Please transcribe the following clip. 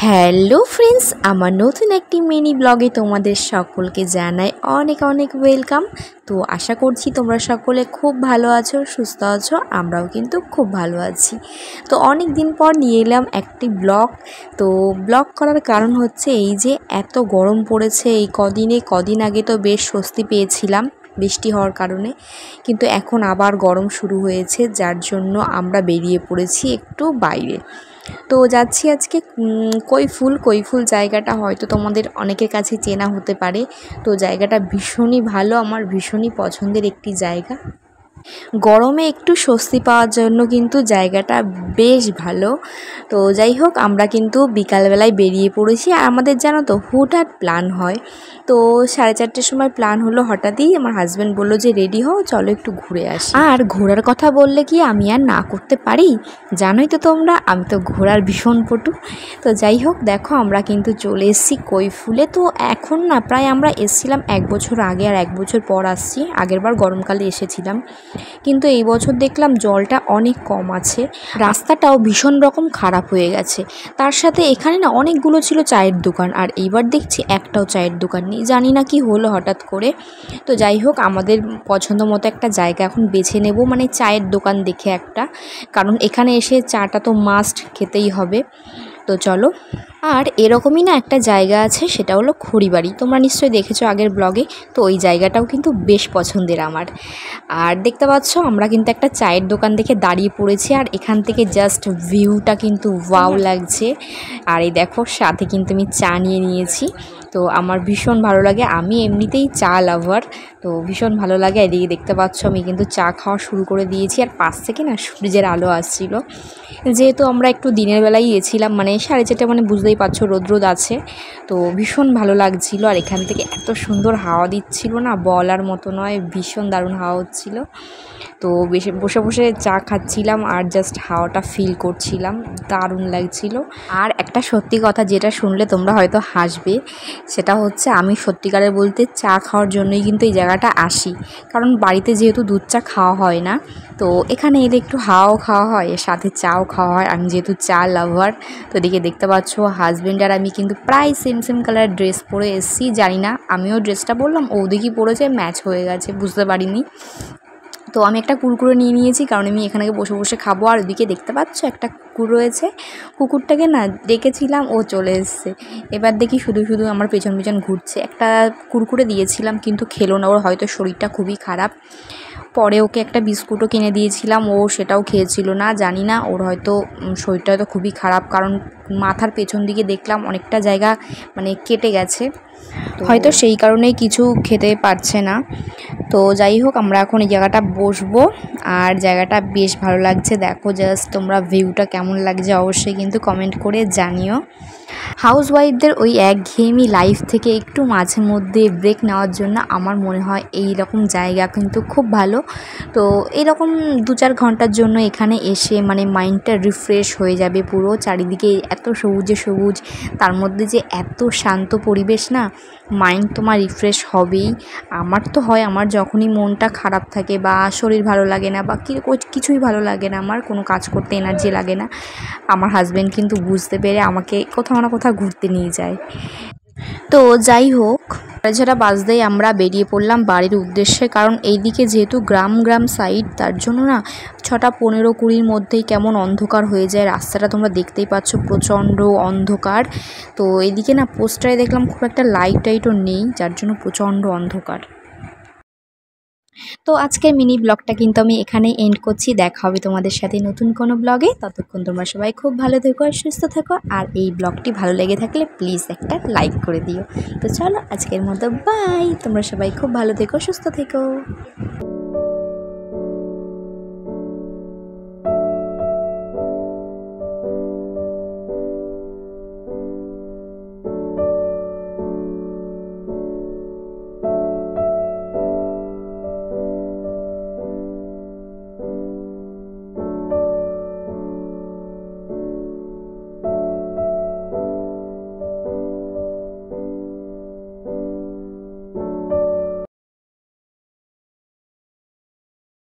Hello friends, আমার নতুন একটি মিনি ব্লগে তোমাদের সকলকে জানাই অনেক অনেক ওয়েলকাম। তো আশা করছি তোমরা সকলে খুব ভালো আছো, সুস্থ আছো। আমরাও কিন্তু খুব ভালো আছি। তো অনেক দিন পর নিয়ে এলাম একটি ব্লগ। তো ব্লগ করার কারণ হচ্ছে এই যে এত গরম পড়েছে এই কদিন আগে তো বেশ স্বস্তি পেয়েছিলাম বৃষ্টি হওয়ার কারণে, কিন্তু এখন আবার গরম শুরু হয়েছে, যার জন্য আমরা বেরিয়ে পড়েছি একটু বাইরে। তো যাচ্ছি আজকে কৈফুল জায়গাটা হয়তো তোমাদের অনেকের কাছে চেনা হতে পারে। তো জায়গাটা ভীষণই ভালো, আমার ভীষণই পছন্দের একটি জায়গা। গরমে একটু স্বস্তি পাওয়ার জন্য কিন্তু জায়গাটা বেশ ভালো। তো যাই হোক, আমরা কিন্তু বিকালবেলায় বেরিয়ে পড়েছি। আর আমাদের জানো তো হুটহাট প্ল্যান হয়। তো 4:30টার সময় প্ল্যান হলো, হঠাৎই আমার হাজব্যান্ড বললো যে রেডি হও, চলো একটু ঘুরে আসি। আর ঘোরার কথা বললে কি আমি আর না করতে পারি? জানোই তো তোমরা, আমি তো ঘোরার ভীষণ পটু। তো যাই হোক, দেখো আমরা কিন্তু চলে এসেছি কৈফুলে। তো এখন না, প্রায় আমরা এসেছিলাম 1 বছর আগে, আর 1 বছর পর আসছি। আগেরবার গরমকালে এসেছিলাম, কিন্তু এই বছর দেখলাম জলটা অনেক কম আছে, রাস্তাটাও ভীষণ রকম খারাপ হয়ে গেছে। তার সাথে এখানে না অনেকগুলো ছিল চায়ের দোকান, আর এইবার দেখছি একটাও চায়ের দোকান নেই। জানি না কি হলো হঠাৎ করে। তো যাই হোক, আমাদের পছন্দ মতো একটা জায়গা এখন বেছে নেব, মানে চায়ের দোকান দেখে একটা, কারণ এখানে এসে চাটা তো মাস্ট খেতেই হবে। তো চলো। আর এরকমই না একটা জায়গা আছে, সেটা হলো খড়িবাড়ি। তোমরা নিশ্চয়ই দেখেছো আগের ব্লগে। তো ওই জায়গাটাও কিন্তু বেশ পছন্দের আমার। আর দেখতে পাচ্ছ, আমরা কিন্তু একটা চায়ের দোকান দেখে দাঁড়িয়ে পড়েছি, আর এখান থেকে জাস্ট ভিউটা কিন্তু ওয়াও লাগছে। আর এই দেখো, সাথে কিন্তু আমি চা নিয়ে নিয়েছি। তো আমার ভীষণ ভালো লাগে, আমি এমনিতেই চা লাভার, তো ভীষণ ভালো লাগে। এদিকে দেখতে পাচ্ছ আমি কিন্তু চা খাওয়া শুরু করে দিয়েছি, আর পাশ থেকে না সূর্যের আলো আসছিল। যেহেতু আমরা একটু দিনের বেলায় গিয়েছিলাম, মানে 4:30, মানে বুঝতেই পারছো রোদ আছে। তো ভীষণ ভালো লাগছিল, আর এখান থেকে এত সুন্দর হাওয়া দিচ্ছিল না, বলার মতো নয়, ভীষণ দারুণ হাওয়া হচ্ছিল। তো বসে বসে চা খাচ্ছিলাম আর জাস্ট হাওয়াটা ফিল করছিলাম, দারুণ লাগছিল। আর একটা সত্যি কথা যেটা শুনলে তোমরা হয়তো হাসবে, সেটা হচ্ছে আমি সত্যিকারের বলতে চা খাওয়ার জন্যই কিন্তু এই জায়গাটা আসি। কারণ বাড়িতে যেহেতু দুধ চা খাওয়া হয় না, তো এখানে এলে একটু হাওয়াও খাওয়া হয়, এর সাথে চাও খাওয়া হয়। আমি যেহেতু চা লাভার, তো এদিকে দেখতে পাচ্ছ হাজব্যান্ড আর আমি কিন্তু প্রায় সেম কালার ড্রেস পরে এসেছি। জানি না, আমিও ড্রেসটা বললাম, ও দেখি পরেছে, ম্যাচ হয়ে গেছে, বুঝতে পারিনি। তো আমি একটা কুরকুরে নিয়ে নিয়েছি, কারণ আমি এখানে বসে বসে খাবো। আর ওদিকে দেখতে পাচ্ছ একটা কুকুর রয়েছে, কুকুরটাকে না ডেকেছিলাম, ও চলে এসছে। এবার দেখি শুধু আমার পেছন ঘুরছে। একটা কুরকুরে দিয়েছিলাম কিন্তু খেলো না, ওর হয়তো শরীরটা খুবই খারাপ। পরে ওকে একটা বিস্কুটও কিনে দিয়েছিলাম, ও সেটাও খেয়েছিল না। জানি না, ওর হয়তো শরীরটা হয়তো খুবই খারাপ, কারণ মাথার পেছন দিকে দেখলাম অনেকটা জায়গা মানে কেটে গেছে, হয়তো সেই কারণেই কিছু খেতে পারছে না। তো যাই হোক, আমরা এখন এই জায়গাটা বসবো, আর জায়গাটা বেশ ভালো লাগছে। দেখো জাস্ট তোমরা ভিউটা কেমন লাগছে অবশ্যই কিন্তু কমেন্ট করে জানিও। হাউসওয়াইফদের ওই একঘেয়েমি লাইফ থেকে একটু মাঝে মধ্যে ব্রেক নেওয়ার জন্য আমার মনে হয় এই রকম জায়গা কিন্তু খুব ভালো। তো এরকম 2-4 ঘন্টার জন্য এখানে এসে মানে মাইন্ডটা রিফ্রেশ হয়ে যাবে পুরো। চারিদিকে এত সবুজ, তার মধ্যে যে এত শান্ত পরিবেশ না, মাইন্ড তোমার রিফ্রেশ হবেই। আমার তো হয়, আমার যখনই মনটা খারাপ থাকে বা শরীর ভালো লাগে না বা কিছুই ভালো লাগে না, আমার কোনো কাজ করতে এনার্জি লাগে না, আমার হাজব্যান্ড কিন্তু বুঝতে পেরে আমাকে কোথাও না কোথাও ঘুরতে নিয়ে যায়। তো যাই হোক, 6:30 বাজতেই আমরা বেরিয়ে পড়লাম বাড়ির উদ্দেশ্যে, কারণ এইদিকে যেহেতু গ্রাম সাইড, তার জন্য না 6:15-20 মধ্যেই কেমন অন্ধকার হয়ে যায় রাস্তাটা। তোমরা দেখতেই পাচ্ছ প্রচণ্ড অন্ধকার। তো এইদিকে না পোস্টারে দেখলাম খুব একটা লাইটও নেই, যার জন্য প্রচণ্ড অন্ধকার। তো আজকের মিনি ব্লগটা কিন্তু আমি এখানেই এন্ড করছি। দেখা হবে তোমাদের সাথে নতুন কোনো ব্লগে। ততক্ষণ তোমরা সবাই খুব ভালো থেকো আর সুস্থ থেকো। আর এই ব্লগটি ভালো লেগে থাকলে প্লিজ একটা লাইক করে দিও। তো চলো আজকের মতো বাই। তোমরা সবাই খুব ভালো থেকো, সুস্থ থেকো।